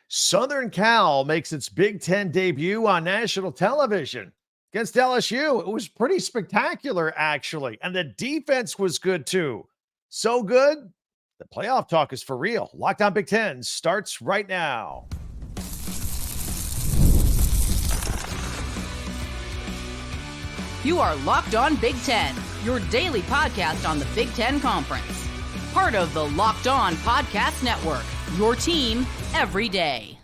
Southern Cal makes its Big Ten debut on national television against LSU. It was pretty spectacular, actually. And the defense was good, too. So good, the playoff talk is for real. Locked On Big Ten starts right now. You are Locked On Big Ten, your daily podcast on the Big Ten Conference. Part of the Locked On Podcast Network, your team every day.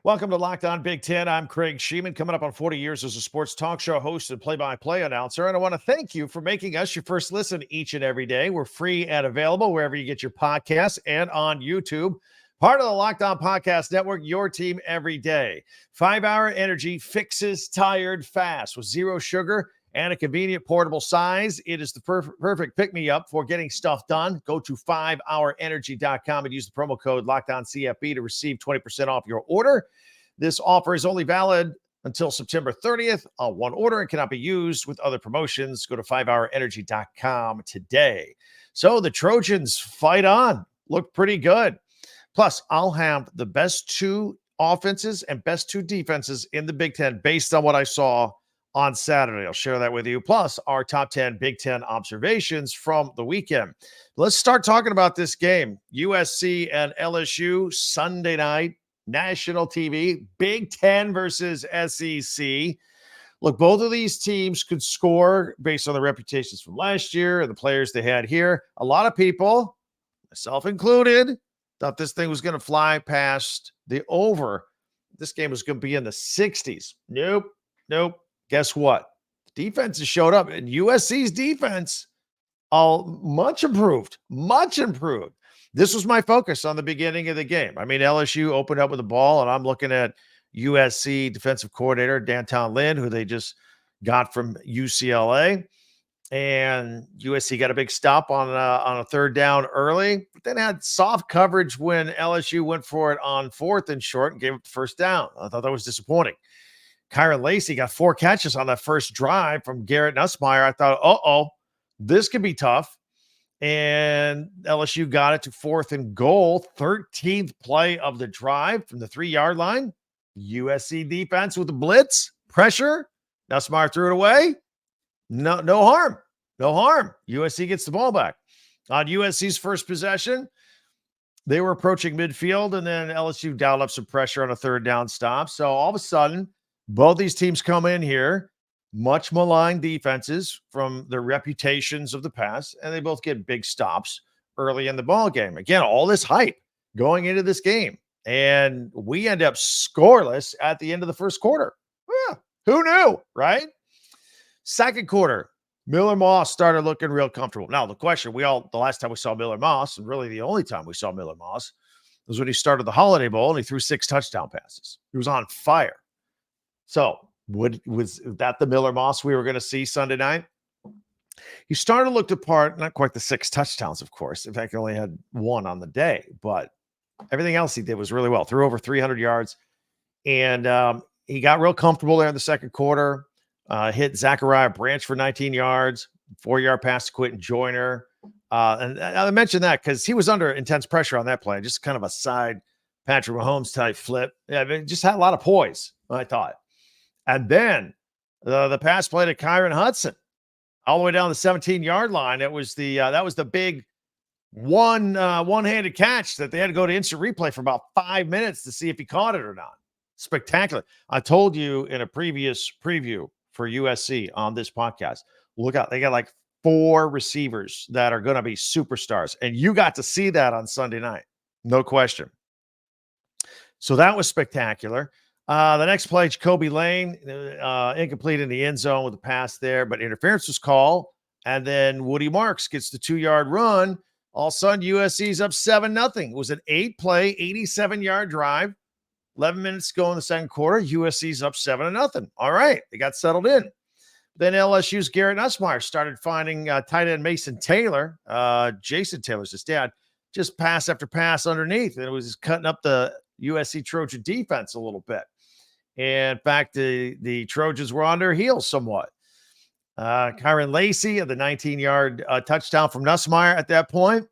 Welcome to Locked On Big Ten. I'm Craig Sheeman, coming up on 40 years as a sports talk show host and play-by-play announcer. And I want to thank you for making us your first listen each and every day. We're free and available wherever you get your podcasts and on YouTube. Part of the Locked On Podcast Network, your team every day. 5-hour energy fixes tired fast with zero sugar and a convenient portable size. It is the perfect pick-me-up for getting stuff done. Go to 5hourenergy.com and use the promo code LOCKEDONCFB to receive 20% off your order. This offer is only valid until September 30th on one order and cannot be used with other promotions. Go to 5hourenergy.com today. So the Trojans fight on. Look pretty good. Plus, I'll have the best two offenses and best two defenses in the Big Ten based on what I saw on Saturday. I'll share that with you. Plus, our top 10 Big Ten observations from the weekend. Let's start talking about this game. USC and LSU, Sunday night, national TV, Big Ten versus SEC. Look, both of these teams could score based on the reputations from last year and the players they had here. A lot of people, myself included, thought this thing was going to fly past the over. This game was going to be in the 60s. Nope. Guess what? The defense has showed up, and USC's defense, much improved. This was my focus on the beginning of the game. I mean, LSU opened up with the ball, and I'm looking at USC defensive coordinator Danton Lynn, who they just got from UCLA. And USC got a big stop on a third down early, but then had soft coverage when LSU went for it on fourth and short and gave up the first down. I thought that was disappointing. Kyron Lacey got 4 catches on that first drive from Garrett Nussmeier. I thought, this could be tough. And LSU got it to 4th and goal, 13th play of the drive from the 3-yard line. USC defense with the blitz, pressure. Nussmeier threw it away. No harm. USC gets the ball back. On USC's first possession, they were approaching midfield, and then LSU dialed up some pressure on a third down stop. So all of a sudden, both these teams come in here, much maligned defenses from their reputations of the past, and they both get big stops early in the ball game. Again, all this hype going into this game, and we end up scoreless at the end of the first quarter. Who knew, right? Second quarter, Miller Moss started looking real comfortable. Now, the question the last time we saw Miller Moss, and really the only time we saw Miller Moss, was when he started the Holiday Bowl and he threw 6 touchdown passes. He was on fire. So, was that the Miller Moss we were going to see Sunday night? He started to look the part, not quite the 6 touchdowns, of course. In fact, he only had 1 on the day, but everything else he did was really well. Threw over 300 yards, and he got real comfortable there in the second quarter. Hit Zachariah Branch for 19 yards, 4-yard pass to Quentin Joyner. And I mentioned that because he was under intense pressure on that play. Just kind of a side Patrick Mahomes type flip. Yeah, it just had a lot of poise, I thought. And then the pass play to Kyron Hudson all the way down the 17-yard line. That was the big one-handed catch that they had to go to instant replay for about 5 minutes to see if he caught it or not. Spectacular. I told you in a previous preview for USC on this podcast, look out. They got like 4 receivers that are going to be superstars. And you got to see that on Sunday night. No question. So that was spectacular. The next play, Jacoby Lane, incomplete in the end zone with a pass there, but interference was called. And then Woody Marks gets the 2-yard run. All of a sudden, USC's up 7-0. It was an 8-play, 87-yard drive. 11 minutes to go in the second quarter. USC's up 7-0. All right, they got settled in. Then LSU's Garrett Nussmeier started finding tight end Mason Taylor. Jason Taylor's his dad. Just pass after pass underneath. And it was cutting up the USC Trojan defense a little bit. And in fact, the Trojans were on their heels somewhat. Kyron Lacey of the 19-yard touchdown from Nussmeier at that point.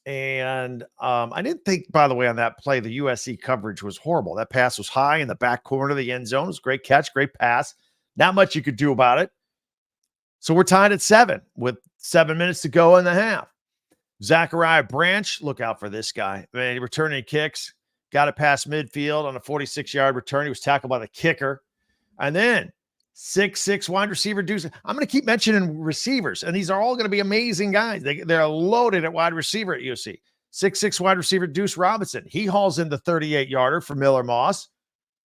And I didn't think, by the way, on that play, the USC coverage was horrible. That pass was high in the back corner of the end zone. It was a great catch, great pass. Not much you could do about it. So we're tied at 7 with 7 minutes to go in the half. Zachariah Branch, look out for this guy. Man, returning kicks, got it past midfield on a 46-yard return. He was tackled by the kicker. And then 6'6" wide receiver Deuce. I'm going to keep mentioning receivers, and these are all going to be amazing guys. They're loaded at wide receiver at USC. 6'6" wide receiver Deuce Robinson. He hauls in the 38-yarder for Miller Moss,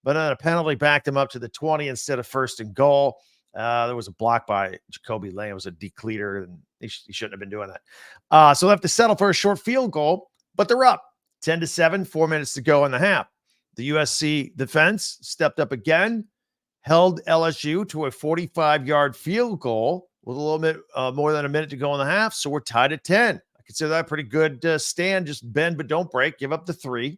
but then a penalty backed him up to the 20 instead of 1st and goal. There was a block by Jacoby Lane. It was a decleater, and he shouldn't have been doing that. So they have to settle for a short field goal, but they're up 10-7, 4 minutes to go in the half. The USC defense stepped up again, held LSU to a 45-yard field goal with a little bit more than a minute to go in the half. So we're tied at 10. I consider that a pretty good stand. Just bend, but don't break. Give up the 3.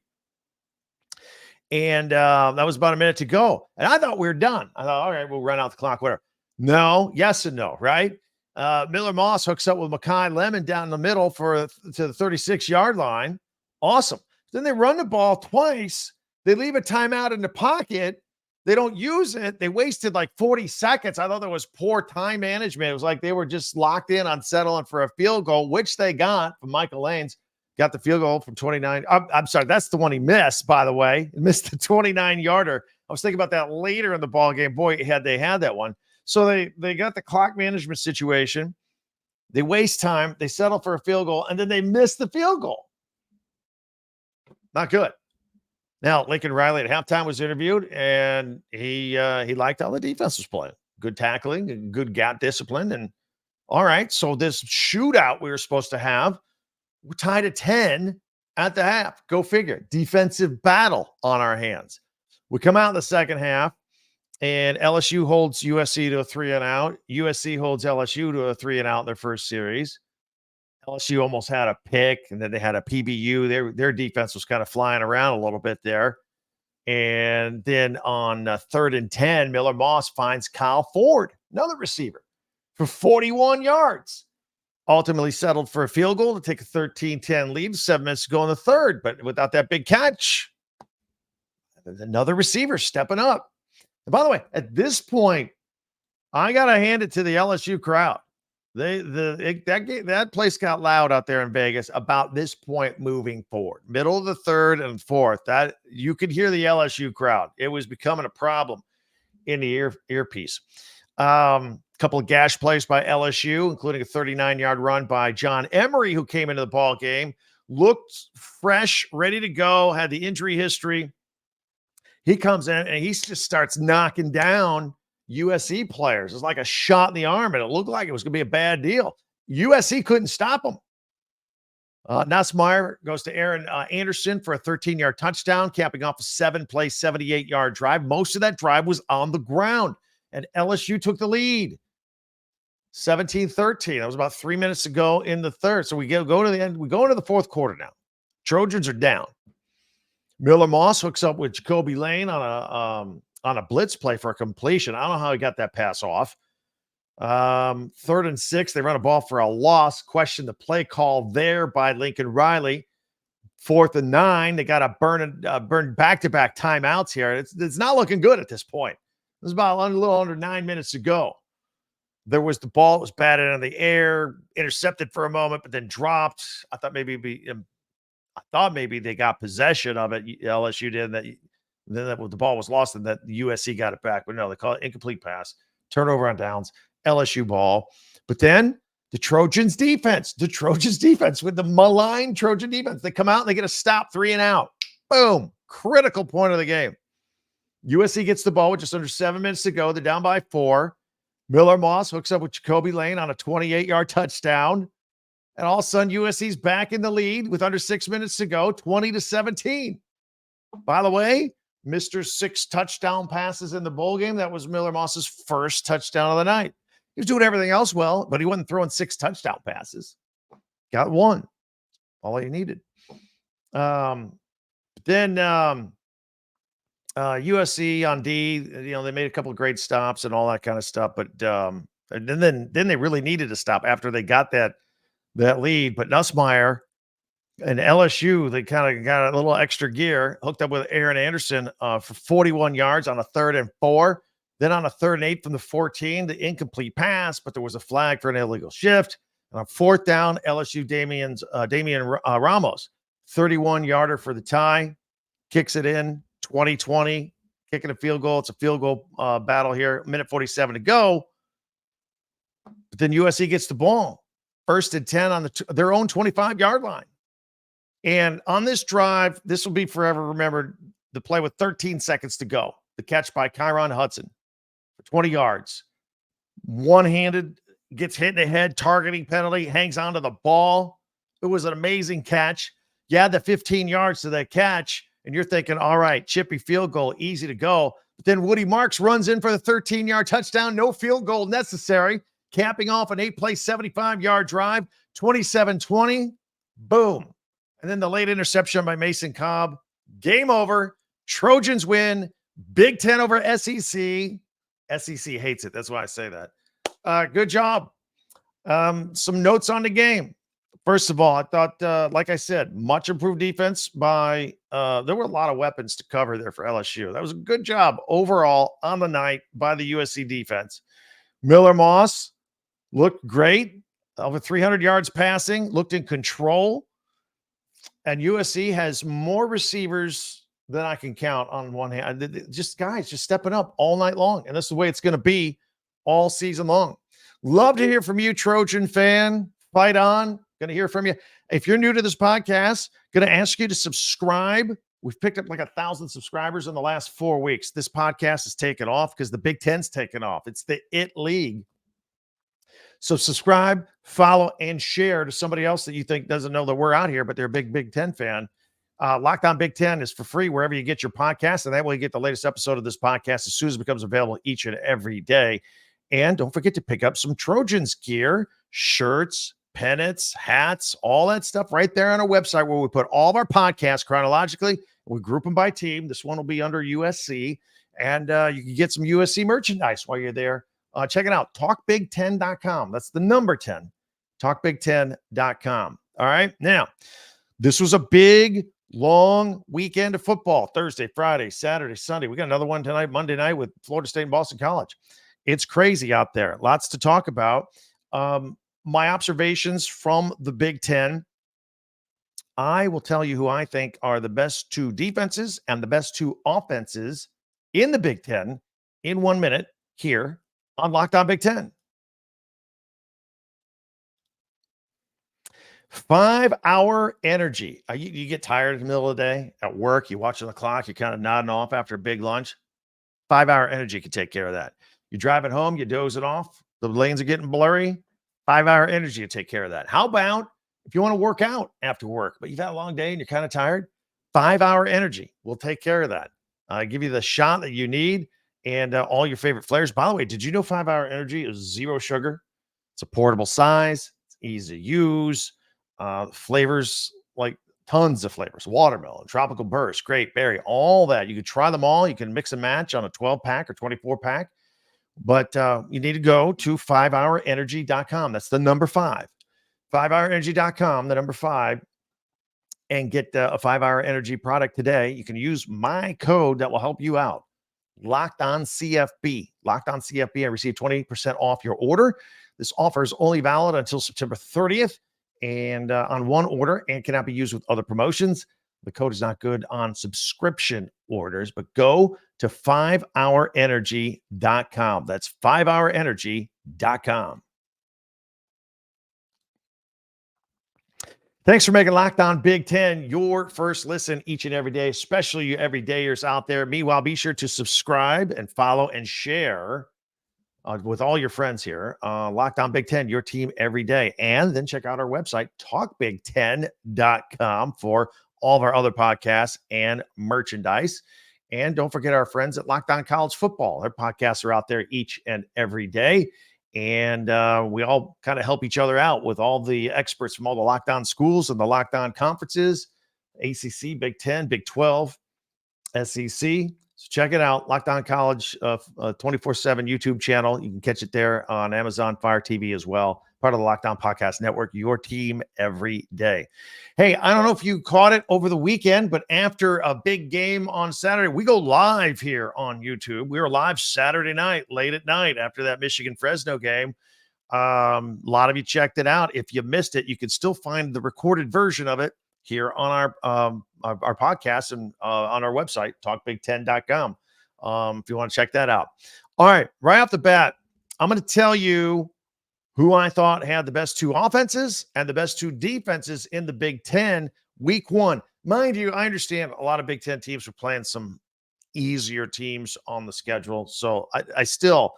And that was about a minute to go. And I thought we were done. I thought, all right, we'll run out the clock, whatever. No, yes and no, right? Miller Moss hooks up with Makai Lemon down in the middle to the 36-yard line. Awesome. Then they run the ball twice. They leave a timeout in the pocket. They don't use it. They wasted like 40 seconds. I thought that was poor time management. It was like they were just locked in on settling for a field goal, which they got from Michael Lanes. Got the field goal from 29. I'm sorry. That's the one he missed, by the way. He missed the 29-yarder. I was thinking about that later in the ball game. Boy, they had that one. So they got the clock management situation. They waste time. They settle for a field goal, and then they miss the field goal. Not good. Now, Lincoln Riley at halftime was interviewed, and he liked how the defense was playing. Good tackling and good gap discipline. And all right, so this shootout we were supposed to have, we're tied at 10 at the half. Go figure. Defensive battle on our hands. We come out in the second half, and LSU holds USC to a 3-and-out. USC holds LSU to a 3-and-out in their first series. LSU almost had a pick, and then they had a PBU. Their defense was kind of flying around a little bit there. And then on 3rd and 10, Miller Moss finds Kyle Ford, another receiver, for 41 yards. Ultimately settled for a field goal to take a 13-10 lead, 7 minutes to go in the third. But without that big catch, there's another receiver stepping up. And by the way, at this point, I got to hand it to the LSU crowd. That place got loud out there in Vegas about this point moving forward. Middle of the third and fourth, that you could hear the LSU crowd. It was becoming a problem in the earpiece. Couple of gash plays by LSU, including a 39-yard run by John Emery, who came into the ball game, looked fresh, ready to go, had the injury history. He comes in and he just starts knocking down USC players. It's like a shot in the arm, and it looked like it was going to be a bad deal. USC couldn't stop him. Nussmeier goes to Aaron Anderson for a 13-yard touchdown, capping off a 7-play, 78-yard drive. Most of that drive was on the ground, and LSU took the lead. 17-13. That was about 3 minutes to go in the third. So we go to the end. We go into the fourth quarter now. Trojans are down. Miller Moss hooks up with Jacoby Lane on a blitz play for a completion. I don't know how he got that pass off. 3rd and 6. They run a ball for a loss. Question the play call there by Lincoln Riley. 4th and 9. They got to burn back-to-back timeouts here. It's not looking good at this point. There's about a little under 9 minutes to go. There was the ball. It was batted in the air, intercepted for a moment, but then dropped. I thought maybe they got possession of it. LSU did. Then the ball was lost, and that USC got it back. But no, they call it incomplete pass, turnover on downs, LSU ball. But then the Trojans defense with the maligned Trojan defense. They come out and they get a stop, 3-and-out. Boom. Critical point of the game. USC gets the ball with just under 7 minutes to go. They're down by 4. Miller Moss hooks up with Jacoby Lane on a 28-yard touchdown. And all of a sudden, USC's back in the lead with under 6 minutes to go, 20-17. By the way, Mr. 6 touchdown passes in the bowl game. That was Miller Moss's first touchdown of the night. He was doing everything else well, but he wasn't throwing 6 touchdown passes. Got 1. All he needed. USC on D, they made a couple of great stops and all that kind of stuff, but and then they really needed to stop after they got that lead. But Nussmeier And LSU, they kind of got a little extra gear, hooked up with Aaron Anderson for 41 yards on a 3rd and 4. Then on a 3rd and 8 from the 14, the incomplete pass, but there was a flag for an illegal shift. And on 4th down, LSU Damian Ramos, 31-yarder for the tie, kicks it in, 20-20, kicking a field goal. It's a field goal battle here, minute 47 to go. But then USC gets the ball, 1st and 10 on their own 25-yard line. And on this drive, this will be forever remembered, the play with 13 seconds to go. The catch by Kyron Hudson for 20 yards. One-handed, gets hit in the head, targeting penalty, hangs onto the ball. It was an amazing catch. You add the 15 yards to that catch, and you're thinking, all right, chippy field goal, easy to go. But then Woody Marks runs in for the 13-yard touchdown, no field goal necessary, capping off an 8-play, 75-yard drive, 27-20. Boom. And then the late interception by Mason Cobb. Game over. Trojans win. Big Ten over SEC. SEC hates it. That's why I say that. Good job. Some notes on the game. First of all, I thought, like I said, much improved defense by there were a lot of weapons to cover there for LSU. That was a good job overall on the night by the USC defense. Miller Moss looked great. Over 300 yards passing. Looked in control. And USC has more receivers than I can count on one hand. Just guys just stepping up all night long. And that's the way it's going to be all season long. Love to hear from you, Trojan fan. Fight on. Going to hear from you. If you're new to this podcast, going to ask you to subscribe. We've picked up like 1,000 subscribers in the last 4 weeks. This podcast has taken off because the Big Ten's taken off. It's the IT League. So subscribe, follow, and share to somebody else that you think doesn't know that we're out here, but they're a big Big Ten fan. Locked On Big Ten is for free wherever you get your podcast, and that way you get the latest episode of this podcast as soon as it becomes available each and every day. And don't forget to pick up some Trojans gear, shirts, pennants, hats, all that stuff right there on our website where we put all of our podcasts chronologically. We group them by team. This one will be under USC, and you can get some USC merchandise while you're there. Check it out, talkbig10.com. That's the number 10, talkbig10.com. All right. Now, this was a big, long weekend of football. Thursday, Friday, Saturday, Sunday. We got another one tonight, Monday night with Florida State and Boston College. It's crazy out there. Lots to talk about. My observations from the Big Ten. I will tell you who I think are the best 2 defenses and the best 2 offenses in the Big Ten in 1 minute here on Locked On Big Ten. 5-hour energy. You get tired in the middle of the day at work. You're watching the clock. You're kind of nodding off after a big lunch. 5-hour energy can take care of that. You're driving home. You doze it off. The lanes are getting blurry. 5-hour energy will take care of that. How about if you want to work out after work, but you've had a long day and you're kind of tired? 5-hour energy will take care of that. Give you the shot that you need. And all your favorite flavors. By the way, did you know 5-hour energy is 0 sugar? It's a portable size. It's easy to use. Flavors, like tons of flavors. Watermelon, tropical burst, grape, berry, all that. You can try them all. You can mix and match on a 12-pack or 24-pack. But you need to go to 5hourenergy.com. That's the number 5. 5hourenergy.com, the number 5. And get a 5-hour energy product today. You can use my code that will help you out. Locked on CFB. Locked on CFB. I received 20% off your order. This offer is only valid until September 30th and on one order and cannot be used with other promotions. The code is not good on subscription orders, but go to 5hourenergy.com. That's 5hourenergy.com. Thanks for making Locked On Big Ten your first listen each and every day, especially you everydayers out there. Meanwhile, be sure to subscribe and follow and share with all your friends here. Locked On Big Ten, your team every day. And then check out our website, talkbig10.com, for all of our other podcasts and merchandise. And don't forget our friends at Locked On College Football. Their podcasts are out there each and every day. And we all kind of help each other out with all the experts from all the Locked On schools and the Locked On conferences, ACC, Big 10, Big 12, SEC. So check it out. Locked On College 24/7 YouTube channel. You can catch it there on Amazon Fire TV as well. part of the Locked On Podcast Network, your team every day. Hey, I don't know if you caught it over the weekend, but after a big game on Saturday, we go live here on YouTube. We were live Saturday night, late at night after that Michigan-Fresno game. A lot of you checked it out. If you missed it, you can still find the recorded version of it here on our podcast and on our website, talkbig10.com, if you want to check that out. All right, right off the bat, I'm going to tell you who I thought had the best two offenses and the best two defenses in the Big Ten week one. Mind you, I understand a lot of Big Ten teams are playing some easier teams on the schedule. So I still,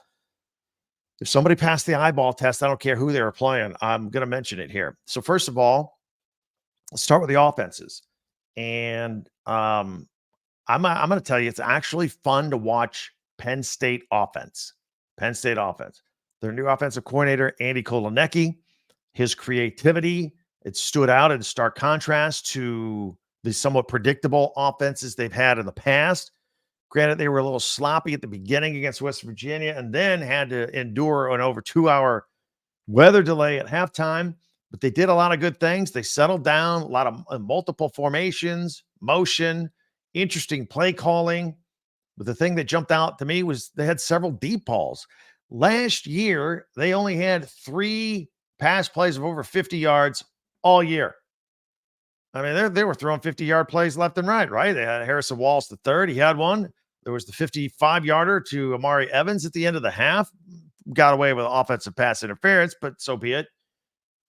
if somebody passed the eyeball test, I don't care who they were playing, I'm going to mention it here. So first of all, let's start with the offenses. And I'm going to tell you, it's actually fun to watch Penn State offense. Penn State offense. Their new offensive coordinator, Andy Kotelnicki, his creativity, it stood out in stark contrast to the somewhat predictable offenses they've had in the past. Granted, they were a little sloppy at the beginning against West Virginia and then had to endure an over 2-hour weather delay at halftime, but they did a lot of good things. They settled down, a lot of multiple formations, motion, interesting play calling. But the thing that jumped out to me was they had several deep balls. Last year, they only had 3 pass plays of over 50 yards all year. I mean, they were throwing 50-yard plays left and right? They had Harrison Wallace the third. He had one. There was the 55-yarder to Amari Evans at the end of the half. Got away with offensive pass interference, but so be it.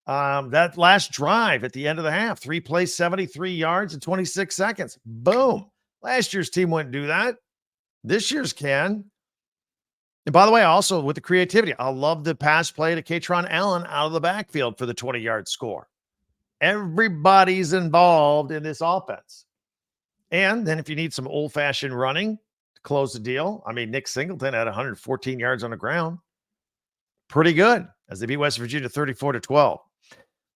That last drive at the end of the half, 3 plays, 73 yards in 26 seconds. Boom. Last year's team wouldn't do that. This year's can. And by the way, also with the creativity, I love the pass play to Katron Allen out of the backfield for the 20-yard score. Everybody's involved in this offense. And then if you need some old-fashioned running to close the deal, I mean, Nick Singleton had 114 yards on the ground. Pretty good as they beat West Virginia 34-12.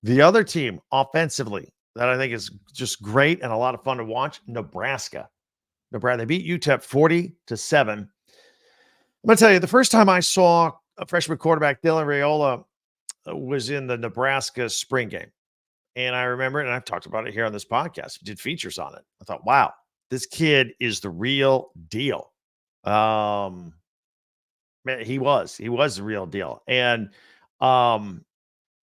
The other team offensively that I think is just great and a lot of fun to watch, Nebraska. They beat UTEP 40-7. I'm going to tell you, the first time I saw a freshman quarterback, Dylan Raiola, was in the Nebraska spring game. And I remember it, and I've talked about it here on this podcast, did features on it. I thought, wow, this kid is the real deal. Man, he was the real deal. And, but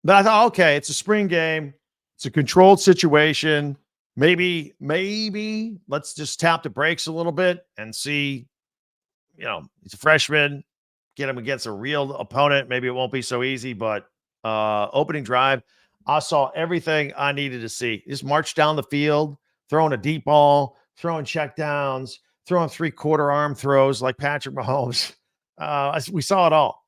I thought, okay, it's a spring game. It's a controlled situation. Maybe let's just tap the brakes a little bit and see, he's a freshman, get him against a real opponent. Maybe it won't be so easy, but opening drive, I saw everything I needed to see. Just march down the field, throwing a deep ball, throwing check downs, throwing 3/4 arm throws like Patrick Mahomes. We saw it all.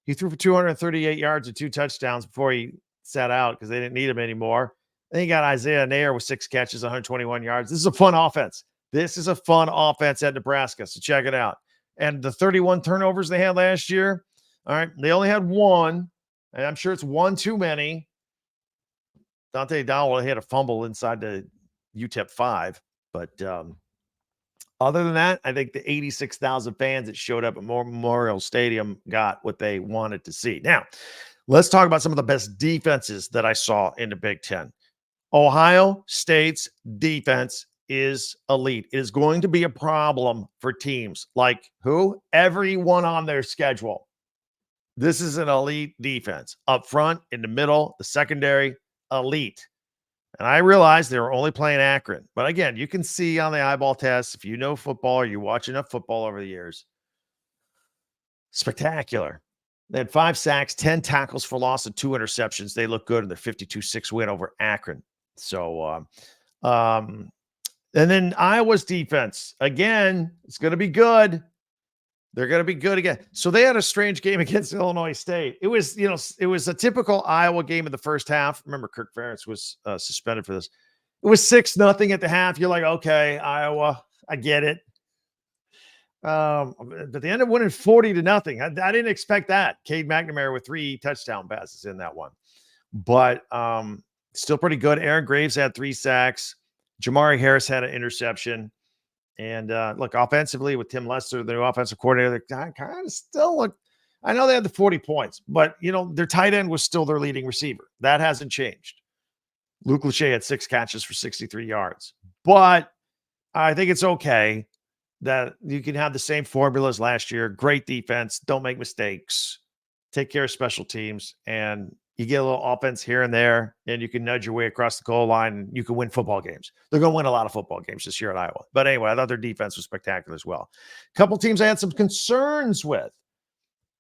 He threw for 238 yards and 2 touchdowns before he sat out because they didn't need him anymore. Then you got Isaiah Nair with 6 catches, 121 yards. This is a fun offense. This is a fun offense at Nebraska, so check it out. And the 31 turnovers they had last year, all right, they only had 1, and I'm sure it's 1 too many. Dante Dowell had a fumble inside the UTEP 5, but other than that, I think the 86,000 fans that showed up at Memorial Stadium got what they wanted to see. Now, let's talk about some of the best defenses that I saw in the Big Ten. Ohio State's defense is elite. It is going to be a problem for teams like who? Everyone on their schedule. This is an elite defense. Up front, in the middle, the secondary, elite. And I realize they were only playing Akron. But again, you can see on the eyeball test, if you know football or you watch enough football over the years, spectacular. They had 5 sacks, 10 tackles for loss, and 2 interceptions. They look good in their 52-6 win over Akron. So, and then Iowa's defense, again, it's going to be good. They're going to be good again. So they had a strange game against Illinois State. It was, it was a typical Iowa game in the first half. Remember, Kirk Ferentz was suspended for this. It was 6-0 at the half. You're like, okay, Iowa, I get it. But they ended up winning 40-0. I didn't expect that. Cade McNamara with 3 touchdown passes in that one. But still pretty good. Aaron Graves had 3 sacks. Jamari Harris had an interception. And look, offensively with Tim Lester, the new offensive coordinator, they kind of still look. I know they had the 40 points, but, their tight end was still their leading receiver. That hasn't changed. Luke Lachey had 6 catches for 63 yards. But I think it's okay that you can have the same formula as last year. Great defense. Don't make mistakes. Take care of special teams. And you get a little offense here and there, and you can nudge your way across the goal line, and you can win football games. They're going to win a lot of football games this year at Iowa. But anyway, I thought their defense was spectacular as well. A couple teams I had some concerns with.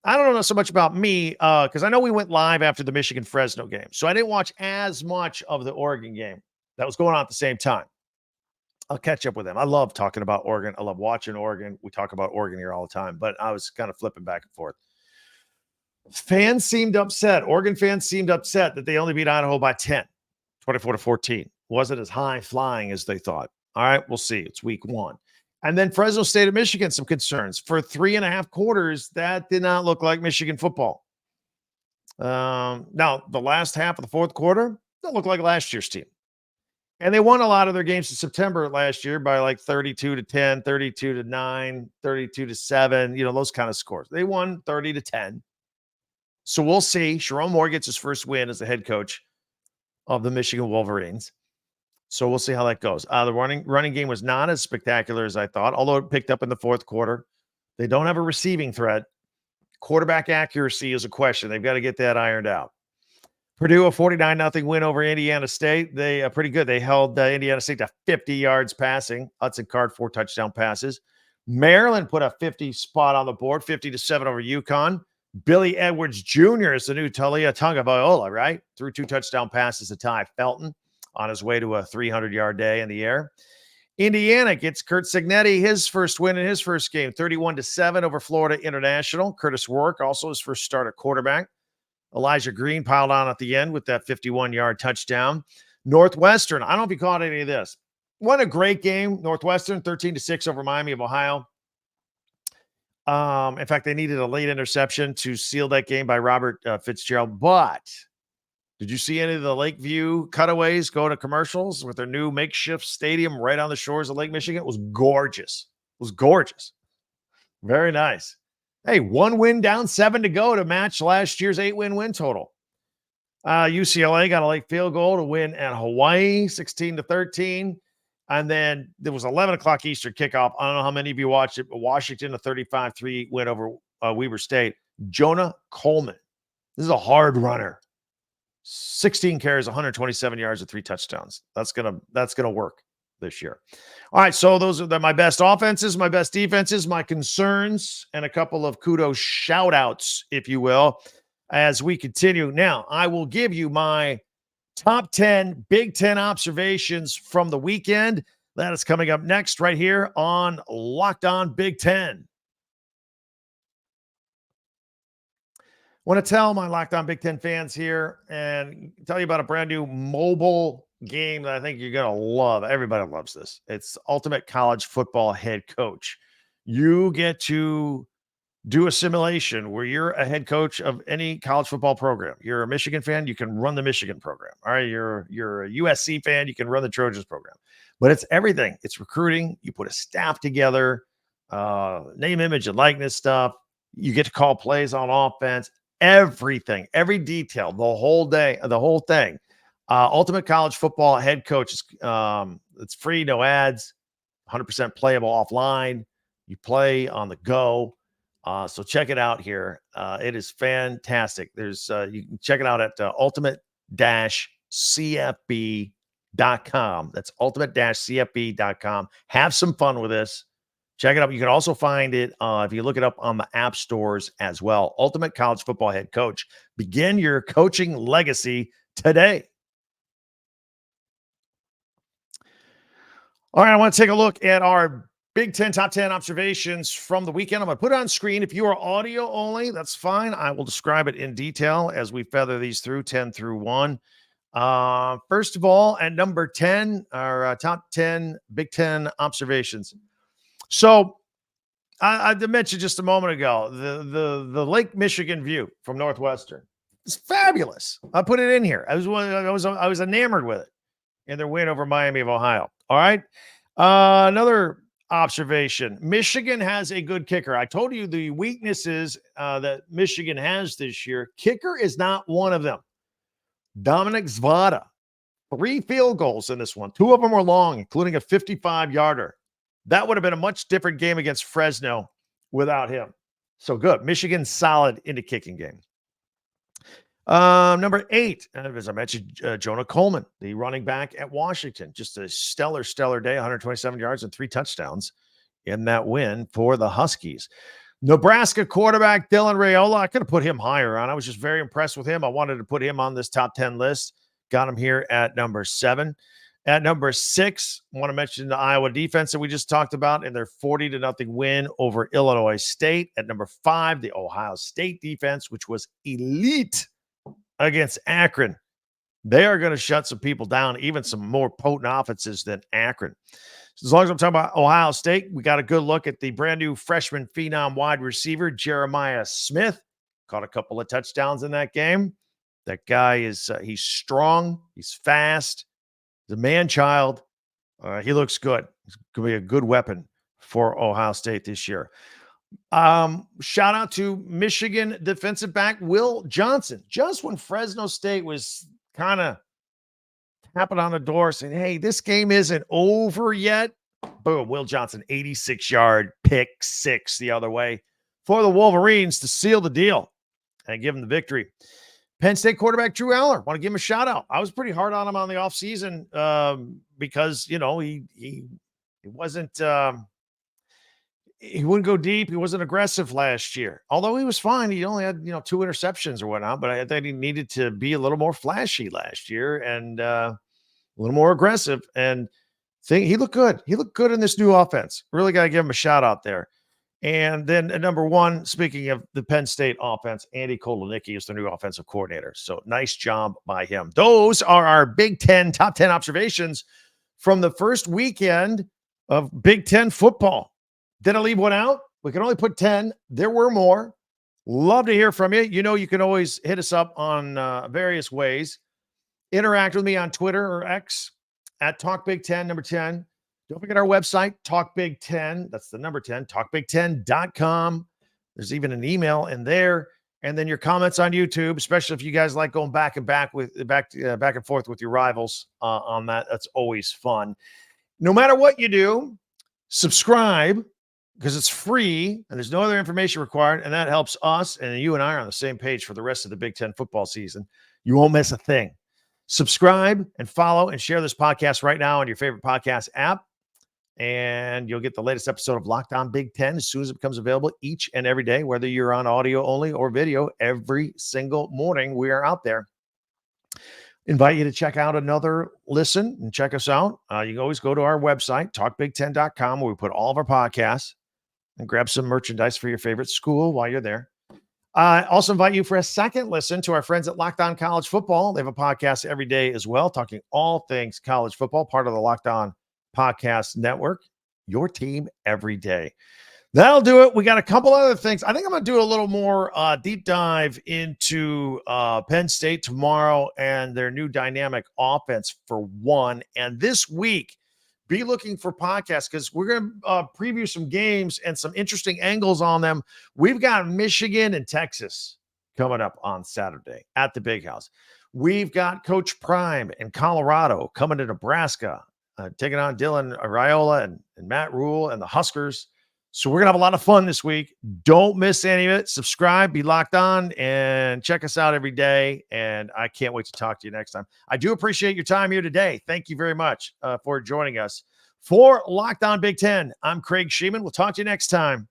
I don't know so much about me because I know we went live after the Michigan-Fresno game. So I didn't watch as much of the Oregon game that was going on at the same time. I'll catch up with them. I love talking about Oregon. I love watching Oregon. We talk about Oregon here all the time, but I was kind of flipping back and forth. Fans seemed upset. Oregon fans seemed upset that they only beat Idaho by 10, 24-14. Wasn't as high flying as they thought. All right, we'll see. It's week 1. And then Fresno State of Michigan, some concerns. For 3.5 quarters, that did not look like Michigan football. Now, the last half of the fourth quarter, that looked like last year's team. And they won a lot of their games in September last year by like 32-10, 32-9, 32-7, those kind of scores. They won 30-10. So we'll see. Sharon Moore gets his first win as the head coach of the Michigan Wolverines. So we'll see how that goes. The running game was not as spectacular as I thought, although it picked up in the fourth quarter. They don't have a receiving threat. Quarterback accuracy is a question. They've got to get that ironed out. Purdue, a 49-0 win over Indiana State. They are pretty good. They held Indiana State to 50 yards passing. Hudson Card, 4 touchdown passes. Maryland put a 50 spot on the board, 50-7 over UConn. Billy Edwards Jr. is the new Talia Tagovailoa, right? Threw 2 touchdown passes to Ty Felton on his way to a 300-yard day in the air. Indiana gets Curt Cignetti his first win in his first game, 31-7 over Florida International. Curtis Rourke, also his first start at quarterback. Elijah Green piled on at the end with that 51-yard touchdown. Northwestern, I don't know if you caught any of this. What a great game. Northwestern, 13-6 over Miami of Ohio. In fact, they needed a late interception to seal that game by Robert Fitzgerald. But did you see any of the Lakeview cutaways going to commercials with their new makeshift stadium right on the shores of Lake Michigan? It was gorgeous. It was gorgeous. Very nice. Hey, 1 win down, 7 to go to match last year's 8-win win total. UCLA got a late field goal to win at Hawaii, 16-13. And then there was 11 o'clock Eastern kickoff. I don't know how many of you watched it, but Washington, a 35-3 win over Weber State. Jonah Coleman. This is a hard runner. 16 carries, 127 yards, and 3 touchdowns. That's gonna work this year. All right, so those are my best offenses, my best defenses, my concerns, and a couple of kudos shout-outs, if you will, as we continue. Now, I will give you my top 10 Big Ten observations from the weekend. That is coming up next right here on Locked On Big Ten. I want to tell my Locked On Big Ten fans here and tell you about a brand new mobile game that I think you're going to love. Everybody loves this. It's Ultimate College Football Head Coach. You get to do a simulation where you're a head coach of any college football program. You're a Michigan fan, you can run the Michigan program. All right, you're a USC fan, you can run the Trojans program. But it's everything. It's recruiting. You put a staff together, name, image, and likeness stuff. You get to call plays on offense. Everything, every detail, the whole day, the whole thing. Ultimate College Football Head Coach is it's free, no ads, 100% playable offline. You play on the go. So check it out here. It is fantastic. There's you can check it out at ultimate-cfb.com. That's ultimate-cfb.com. Have some fun with this. Check it out. You can also find it if you look it up on the app stores as well. Ultimate College Football Head Coach. Begin your coaching legacy today. All right, I want to take a look at our Big Ten top 10 observations from the weekend. I'm going to put it on screen. If you are audio only, that's fine. I will describe it in detail as we feather these through 10 through 1. First of all, at number 10, our top 10 Big Ten observations. So I mentioned just a moment ago, the Lake Michigan view from Northwestern. It's fabulous. I put it in here. I was enamored with it in their win over Miami of Ohio. All right. Another observation. Michigan has a good kicker. I told you the weaknesses that Michigan has this year. Kicker is not one of them. Dominic Zvada, 3 field goals in this one. 2 of them were long, including a 55-yarder. That would have been a much different game against Fresno without him. So good. Michigan solid in the kicking game. Number 8, as I mentioned, Jonah Coleman, the running back at Washington. Just a stellar day, 127 yards and 3 touchdowns in that win for the Huskies. Nebraska quarterback Dylan Raiola, I could have put him higher on. I was just very impressed with him. I wanted to put him on this top 10 list. Got him here at number 7. At number 6, I want to mention the Iowa defense that we just talked about in their 40-0 win over Illinois State. At number 5, the Ohio State defense, which was elite against Akron. They are going to shut some people down, even some more potent offenses than Akron. So as long as I'm talking about Ohio State, we got a good look at the brand new freshman phenom wide receiver, Jeremiah Smith. Caught a couple of touchdowns in that game. That guy is, he's strong. He's fast. He's a man-child. He looks good. He's going to be a good weapon for Ohio State this year. Shout out to Michigan defensive back Will Johnson. Just when Fresno State was kind of tapping on the door saying, hey, this game isn't over yet. Boom, Will Johnson, 86-yard pick 6 the other way for the Wolverines to seal the deal and give them the victory. Penn State quarterback Drew Allar, want to give him a shout out. I was pretty hard on him on the offseason because, you know, he wasn't he wouldn't go deep. He wasn't aggressive last year. Although he was fine. He only had, 2 interceptions or whatnot, but I thought he needed to be a little more flashy last year and a little more aggressive. And he looked good. He looked good in this new offense. Really got to give him a shout out there. And then at number 1, speaking of the Penn State offense, Andy Kotelnicki is the new offensive coordinator. So nice job by him. Those are our Big Ten top 10 observations from the first weekend of Big Ten football. Did I leave one out? We can only put 10. There were more. Love to hear from you. You know, you can always hit us up on various ways. Interact with me on Twitter or X at TalkBig10, number 10. Don't forget our website, TalkBig10. That's the number 10, TalkBig10.com. There's even an email in there. And then your comments on YouTube, especially if you guys like going back and forth with your rivals on that. That's always fun. No matter what you do, subscribe, because it's free and there's no other information required, and that helps us, and you and I are on the same page for the rest of the Big Ten football season. You won't miss a thing. Subscribe and follow and share this podcast right now on your favorite podcast app, and you'll get the latest episode of Locked On Big Ten as soon as it becomes available each and every day, whether you're on audio only or video. Every single morning we are out there. Invite you to check out another listen and check us out. You can always go to our website, talkbig10.com, where we put all of our podcasts, and grab some merchandise for your favorite school while you're there. I also invite you for a second listen to our friends at Locked On College Football. They have a podcast every day as well, talking all things college football, part of the Locked On Podcast Network, your team every day. That'll do it. We got a couple other things. I think I'm going to do a little more deep dive into Penn State tomorrow and their new dynamic offense for one. And this week, be looking for podcasts because we're going to preview some games and some interesting angles on them. We've got Michigan and Texas coming up on Saturday at the Big House. We've got Coach Prime in Colorado coming to Nebraska, taking on Dylan Raiola and Matt Rule and the Huskers. So we're going to have a lot of fun this week. Don't miss any of it. Subscribe, be locked on, and check us out every day. And I can't wait to talk to you next time. I do appreciate your time here today. Thank you very much for joining us. For Locked On Big Ten, I'm Craig Sheeman. We'll talk to you next time.